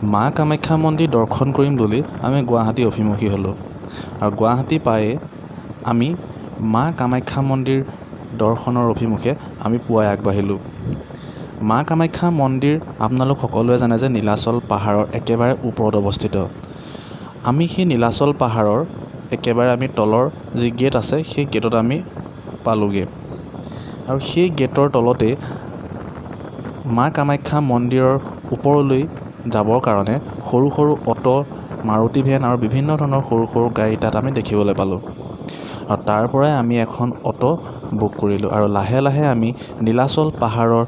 মা কামাখ্যা মন্দিৰ দৰ্শন কৰিম বুলি আমি গুৱাহাটী অভিমুখী হ'লোঁ আৰু গুৱাহাটী পায়ে আমি মা কামাখ্যা মন্দিৰ দৰ্শনৰ অভিমুখে আমি পুৱাই আগবাঢ়িলোঁ। মা কামাখ্যা মন্দিৰ আপোনালোক সকলোৱে জানে যে নীলাচল পাহাৰৰ একেবাৰে ওপৰত অৱস্থিত। আমি সেই নীলাচল পাহাৰৰ একেবাৰে আমি তলৰ যি গেট আছে সেই গেটত আমি পালোঁগৈ আৰু সেই গেটৰ তলতে মা কামাখ্যা মন্দিৰৰ ওপৰলৈ যাবৰ কাৰণে সৰু সৰু অটো, মাৰুতি ভেন আৰু বিভিন্ন ধৰণৰ সৰু সৰু গাড়ী তাত আমি দেখিবলৈ পালোঁ আৰু তাৰ পৰাই আমি এখন অটো বুক কৰিলোঁ আৰু লাহে লাহে আমি নীলাচল পাহাৰৰ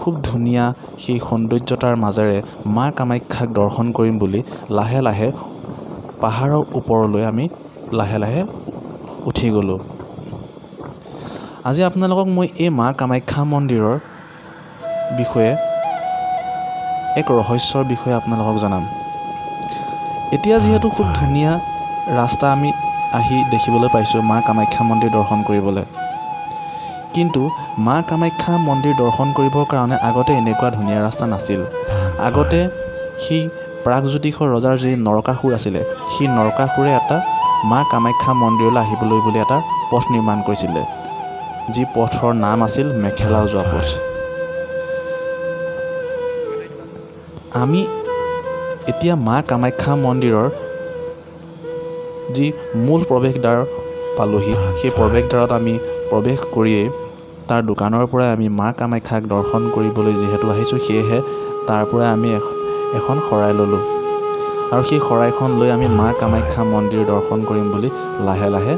খুব ধুনীয়া সেই সৌন্দৰ্যতাৰ মাজেৰে মা কামাখ্যাক দৰ্শন কৰিম বুলি লাহে লাহে পাহাৰৰ ওপৰলৈ আমি লাহে লাহে উঠি গ'লোঁ। আজি আপোনালোকক মই এই মা কামাখ্যা মন্দিৰৰ বিষয়ে এক ৰহস্যৰ বিষয়ে আপোনালোকক জনাম। এতিয়া যিহেতু খুব ধুনীয়া ৰাস্তা আমি আহি দেখিবলৈ পাইছোঁ মা কামাখ্যা মন্দিৰ দৰ্শন কৰিবলৈ, কিন্তু মা কামাখ্যা মন্দিৰ দৰ্শন কৰিবৰ কাৰণে আগতে এনেকুৱা ধুনীয়া ৰাস্তা নাছিল। আগতে সেই প্ৰাগজ্যোতিষৰ ৰজাৰ যি নৰকাসুৰ আছিলে, সেই নৰকাসুৰে এটা মা কামাখ্যা মন্দিৰলৈ আহিবলৈ বুলি এটা পথ নিৰ্মাণ কৰিছিলে, যি পথৰ নাম আছিল মেখেলা যোৱা পথ। আমি এতিয়া মা কামাখ্যা মন্দিৰৰ যি মূল প্ৰৱেশদ্বাৰ পালোঁহি। সেই প্ৰৱেশদ্বাৰত আমি প্ৰৱেশ কৰিয়েই তাৰ দোকানৰ পৰাই আমি মা কামাখ্যাক দৰ্শন কৰিবলৈ যিহেতু আহিছোঁ, সেয়েহে তাৰ পৰাই আমি এখন শৰাই ল'লোঁ আৰু সেই শৰাইখন লৈ আমি মা কামাখ্যা মন্দিৰ দৰ্শন কৰিম বুলি লাহে লাহে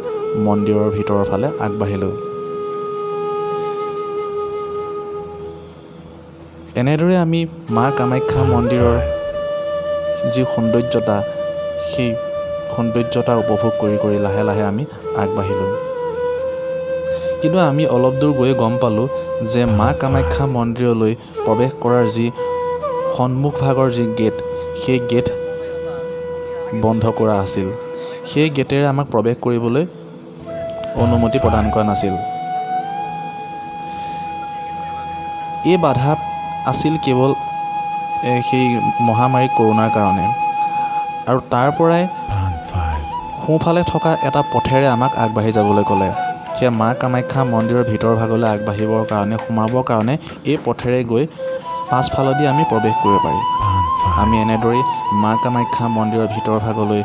মন্দিৰৰ ভিতৰৰ ফালে আগবাঢ়িলোঁ। এনেদৰে আমি মা কামাখ্যা মন্দিৰৰ যি সৌন্দৰ্যতা, সেই সৌন্দৰ্যতা উপভোগ কৰি কৰি লাহে লাহে আমি আগবাঢ়িলোঁ। কিন্তু আমি অলপ দূৰ গৈ গম পালোঁ যে মা কামাখ্যা মন্দিৰলৈ প্ৰৱেশ কৰাৰ যি সন্মুখভাগৰ যি গেট, সেই গেট বন্ধ কৰা আছিল। সেই গেটেৰে আমাক প্ৰৱেশ কৰিবলৈ অনুমতি প্ৰদান কৰা নাছিল। এই বাধা আছিল কেৱল সেই মহামাৰী কৰোণাৰ কাৰণে আৰু তাৰ পৰাই সোঁফালে থকা এটা পথেৰে আমাক আগবাঢ়ি যাবলৈ ক'লে। সেয়া মা কামাখ্যা মন্দিৰৰ ভিতৰ ভাগলৈ আগবাঢ়িবৰ কাৰণে, সোমাবৰ কাৰণে এই পথেৰে গৈ পাছফালেদি আমি প্ৰৱেশ কৰিব পাৰি। আমি এনেদৰেই মা কামাখ্যা মন্দিৰৰ ভিতৰ ভাগলৈ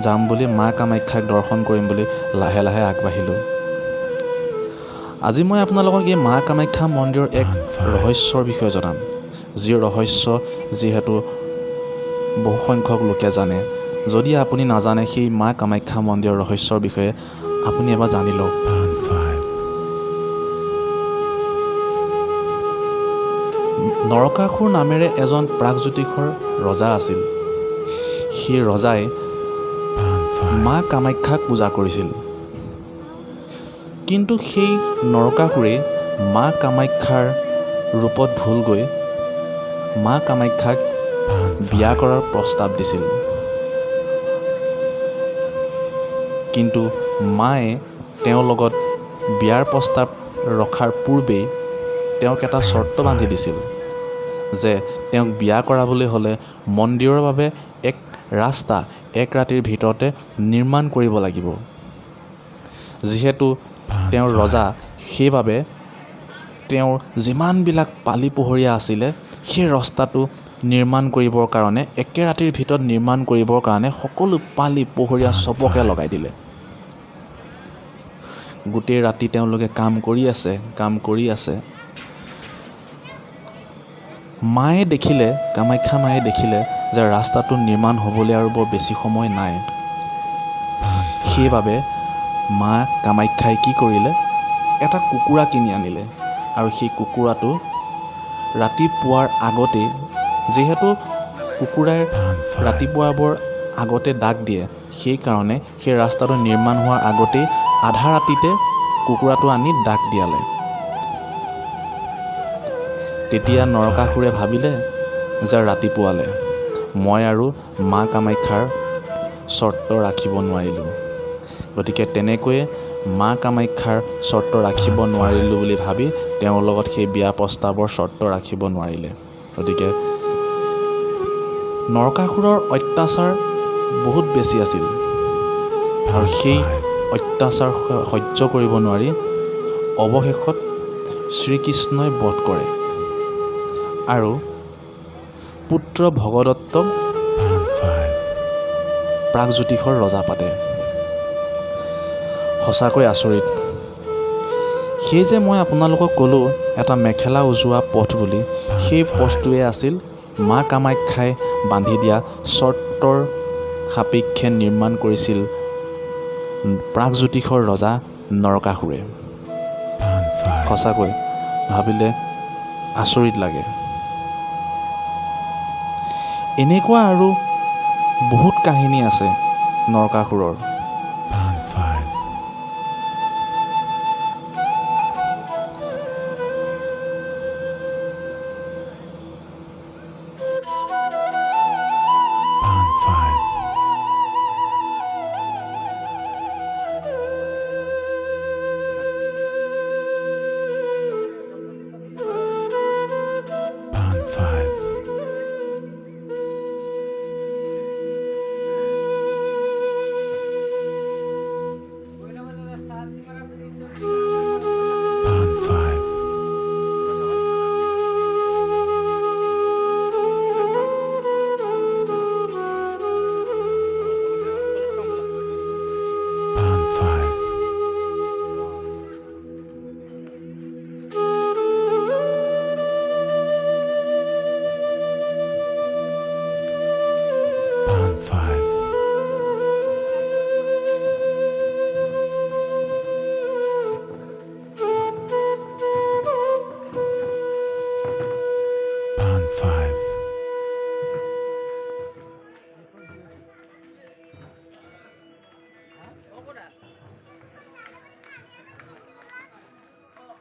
যাম বুলি, মা কামাখ্যাক দৰ্শন কৰিম বুলি লাহে লাহে আগবাঢ়িলোঁ। আজি মই আপোনালোকক এই মা কামাখ্যা মন্দিৰৰ এক ৰহস্যৰ বিষয়ে জনাম, যি ৰহস্য যিহেতু বহুসংখ্যক লোকে জানে। যদি আপুনি নাজানে সেই মা কামাখ্যা মন্দিৰৰ ৰহস্যৰ বিষয়ে, আপুনি এবাৰ জানি লওক। নৰকাসুৰ নামেৰে এজন প্ৰাগজ্যোতিষৰ ৰজা আছিল। সেই ৰজাই মা কামাখ্যাক পূজা কৰিছিল, কিন্তু সেই নৰকাসুৰে মা কামাখ্যাৰ ৰূপত ভুল গৈ মা কামাখ্যাক বিয়া কৰাৰ প্ৰস্তাৱ দিছিল। কিন্তু মায়ে তেওঁৰ লগত বিয়াৰ প্ৰস্তাৱ ৰখাৰ পূৰ্বেই তেওঁক এটা চৰ্ত বান্ধি দিছিল যে তেওঁক বিয়া কৰাবলৈ হ'লে মন্দিৰৰ বাবে এক ৰাস্তা এক ৰাতিৰ ভিতৰতে নিৰ্মাণ কৰিব লাগিব। যিহেতু তেওঁৰ ৰজা, সেইবাবে তেওঁৰ যিমানবিলাক পালি পহৰীয়া আছিলে, সেই ৰাস্তাটো নিৰ্মাণ কৰিবৰ কাৰণে, একে ৰাতিৰ ভিতৰত নিৰ্মাণ কৰিবৰ কাৰণে সকলো পালি পহৰীয়া চবকে লগাই দিলে। গোটেই ৰাতি তেওঁলোকে কাম কৰি আছে। মায়ে দেখিলে, কামাখ্যা মায়ে দেখিলে যে ৰাস্তাটো নিৰ্মাণ হ'বলৈ আৰু বৰ বেছি সময় নাই। সেইবাবে মা কামাখ্যাই কি কৰিলে, এটা কুকুৰা কিনি আনিলে আৰু সেই কুকুৰাটো ৰাতিপুৱাৰ আগতেই, যিহেতু কুকুৰাই ৰাতিপুৱা বৰ আগতে ডাক দিয়ে, সেইকাৰণে সেই ৰাস্তাটো নিৰ্মাণ হোৱাৰ আগতেই আধা ৰাতিতে কুকুৰাটো আনি ডাক দিয়ালে। তেতিয়া নৰকাসুৰে ভাবিলে যে ৰাতিপুৱালে মই আৰু মা কামাখ্যাৰ চৰ্ত ৰাখিব নোৱাৰিলোঁ, গতিকে তেনেকৈয়ে মা কামাখ্যাৰ চৰ্ত ৰাখিব নোৱাৰিলোঁ বুলি ভাবি তেওঁৰ লগত সেই বিয়া প্ৰস্তাৱৰ চৰ্ত ৰাখিব নোৱাৰিলে। গতিকে নৰকাসুৰৰ অত্যাচাৰ বহুত বেছি আছিল আৰু সেই অত্যাচাৰ সহ্য কৰিব নোৱাৰি অৱশেষত শ্ৰীকৃষ্ণই বধ কৰে আৰু পুত্ৰ ভগদত্তক প্ৰাগজ্যোতিষৰ ৰজা পাতে। সঁচাকৈ আচৰিত। সেই যে মই আপোনালোকক ক'লোঁ এটা মেখেলা উজোৱা পথ বুলি, সেই পথটোৱে আছিল মা কামাখ্যাই বান্ধি দিয়া চৰ্তৰ সাপেক্ষে নিৰ্মাণ কৰিছিল প্ৰাগজ্যোতিষৰ ৰজা নৰকাসুৰে। সঁচাকৈ ভাবিলে আচৰিত লাগে। এনেকুৱা আৰু বহুত কাহিনী আছে নৰকাসুৰৰ।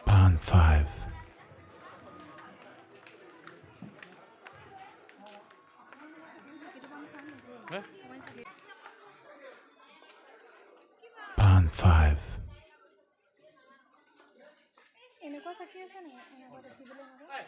Band 5. Band 5. এনেকুৱা চাকি আছে নে এনেকুৱা দেখিবলৈ নহয়